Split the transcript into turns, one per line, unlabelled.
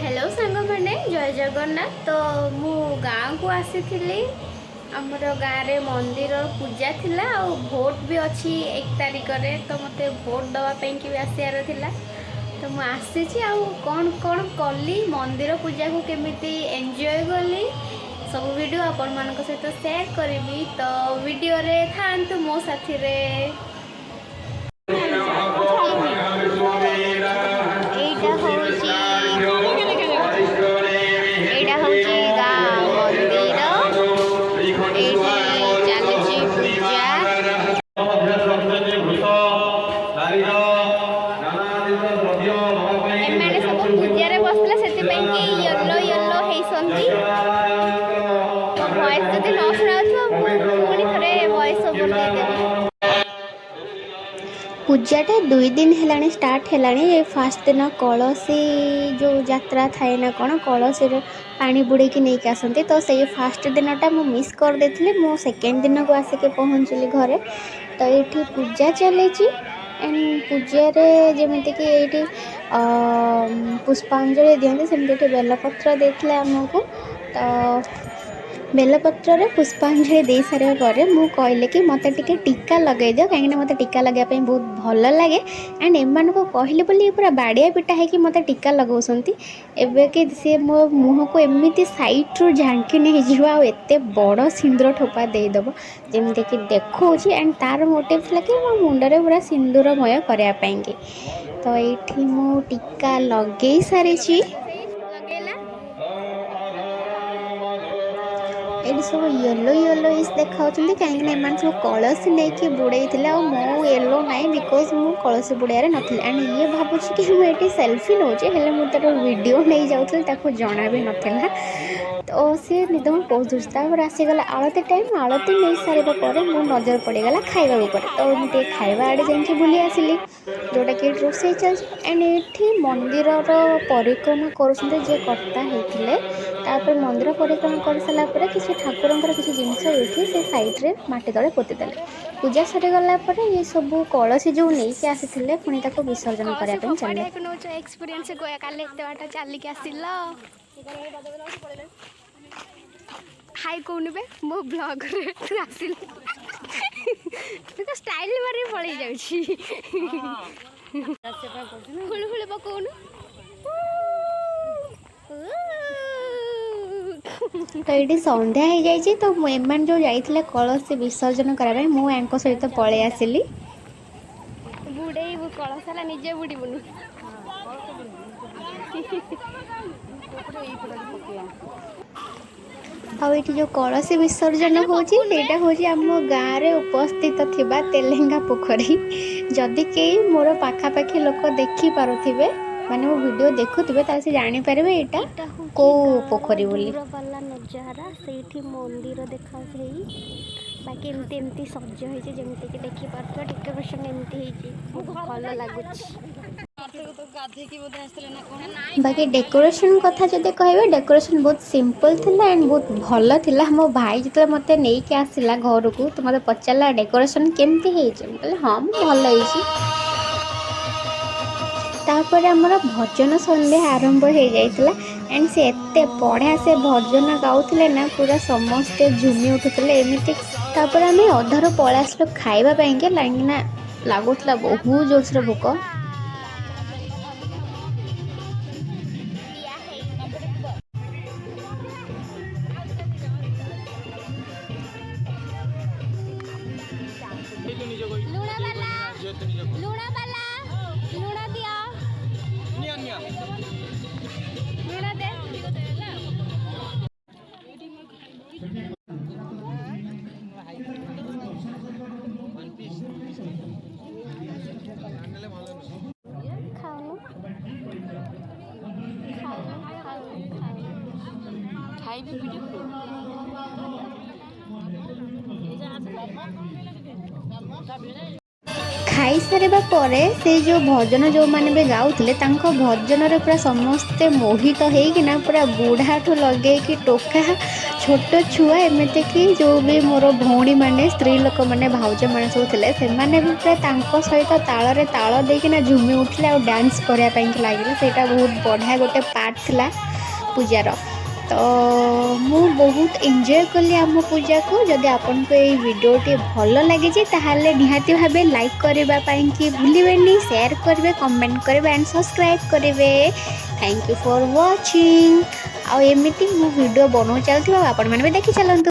Hello सांग मैंने जय जगन्नाथ। तो मु गाँव को आसी आमर गाँव में मंदिर पूजा थिला और भोट भी अच्छी 1 तारिख रे। तो मते भोट दवापाई भी आसार थिला। तो मु आसी कौन कौन कली मंदिर पूजा को केमिति एंजॉय कली सब वीडियो आपण मान सहित शेयर करी। तो वीडियो रे थांतु मो साथी रे। पूजाटा 2 दिन है स्टार्ट है। फास्ट दिन कलसी जो यात्रा थाए ना कौन कलसी पानी बुड़े नहीं आसती। तो से फास्ट दिनटा मु मिस कर देती। मो सेकेंड दिन को आसिक पहुँचली घरे। तो ये पूजा चली एंड पूजार जमीक ये पुष्पांजलि दिखते सेमती बेलपत्र देते आमको। तो बेलपत्र पुष्पांजलि दे सारा पर मु कहले कि मत टिके टीका लगे दियो कहीं मत टीका लगापी बहुत भल लगे। एंड एम को कहले बोली पूरा बाड़िया पिटा है कि मत टीका लगाउछंती। एबे कि सी मो मुह को एमती सैड्रु झांकी नहीं आते बड़ सिंदूर ठोपा देदेव जमीक कि देखा। एंड तार मोटिव था कि मो मुंडे पूरा सिंदूरमय करने। तो ये मु टीका लगे सारी ये सब येलो येलो इस देखा कहीं सब कलसी नहीं बुड़े मो येलो नाई बिकज मु कलसी बुड़ारे नी। एंड ये भावुँ कि मुझे सेल्फी नौचे तार वीडियो नहीं जाऊँ जना भी नाला। तो सी निद कौर आसीगला आलती टाइम आलती नहीं सारा पर मो नजर पड़गला खाइबा ऊपर। तो मुझे खाइबा आड़े जाकि बुली आसिली जोटा कि रोसे चलती। एंड ये मंदिर परिक्रमा कर कर्ता होते तापर मंदिर परिक्रमा कर सारा किसी ठाकुर किसी जिनस ये से सैड्रे मटी तले पोतीदेले। पूजा सरीगला ये सब कलसी जो नहीं आसी पुणी विसर्जन करने चले। हाय कौन बे मो ब्लॉग रे तू आसिल तो स्टाइल मारे पड़े जाउछी हुल हुल पकोन। तो ये संध्या हो जाए। तो एम जो जाइए कलश विसर्जन करने मुझे सहित पलि आसिली। बुड़े कलश निजे बुड़बुनु आउ जो कलसी विसर्जन होची आम गाँव में उपस्थित थिबा तेलेंगा पोखरी। जदि कई मोर पाखापाखी लोक देखी पारुथिबे माने वो वीडियो देखुथिबे ता से जानि पारबे एटा को पोखरी बोली। वाला नजारा सेठी मंदिर देखा बाकी एमती एमती सज होइছে जेमती कि देखि पारथो डेकोरेशन एमती होइଛି बहुत भल लागुଛି। बाकी डेकोरेशन कथा जदि कहबे डेकोरेशन बहुत सिंपल थिला एंड बहुत भल थिला। मो भाई जते मते नै के आसिला घर को तो मते पचारला डेकोरेशन केमती हेइছে बोले हां भल हेइछि। तापर आमर भजन संध्या आरंभ हो जाइए। एंड से एते बढ़िया से भजन गाउथिले ना पूरा समस्ते झुमी उठुଥିଲେ एमिति। तापर आम अधार पलाइल खाइबापी के लाइना लगुला बहुत जोरसोर भोक। खाई ସାରିବା ପରେ ସେ ଯେଉଁ ଭଜନ ଯେଉଁମାନେ ବି ଗାଉଥିଲେ ତାଙ୍କ ଭଜନରେ ପୁରା ସମସ୍ତେ ମୋହିତ ହେଇକିନା ପୁରା ବୁଢ଼ାଠୁ ଲଗେଇକି ଟୋକା ଛୋଟ ଛୁଆ ଏମିତିକି ଯେଉଁ ବି ମୋର ଭଉଣୀମାନେ ସ୍ତ୍ରୀ ଲୋକମାନେ ଭାଉଜମାନେ ସବୁ ଥିଲେ ସେମାନେ ବି ପୁରା ତାଙ୍କ ସହିତ ତାଳରେ ତାଳ ଦେଇକିନା ଝୁମି ଉଠିଲେ ଆଉ ଡ୍ୟାନ୍ସ କରିବା ପାଇଁକି ଲାଗିଲେ। ସେଇଟା ବହୁତ ବଢ଼ିଆ ଗୋଟେ ପାର୍ଟ ଥିଲା ପୂଜାର। ତ ମୁଁ ବହୁତ ଏନ୍ଜୟ କଲି ଆମ ପୂଜାକୁ। ଯଦି ଆପଣଙ୍କୁ ଏଇ ଭିଡ଼ିଓଟି ଭଲ ଲାଗିଛି ତାହେଲେ ନିହାତି ଭାବେ ଲାଇକ୍ କରିବା ପାଇଁକି ଭୁଲିବେନି, ସେୟାର କରିବେ, କମେଣ୍ଟ କରିବେ ଆଣ୍ଡ ସବସ୍କ୍ରାଇବ୍ କରିବେ। Thank you for watching. ଆଉ ଏମିତି ମୁଁ ଭିଡ଼ିଓ ବନାଉ ଚାଲିଥିବା ଆପଣମାନେ ବି ଦେଖି ଚାଲନ୍ତୁ।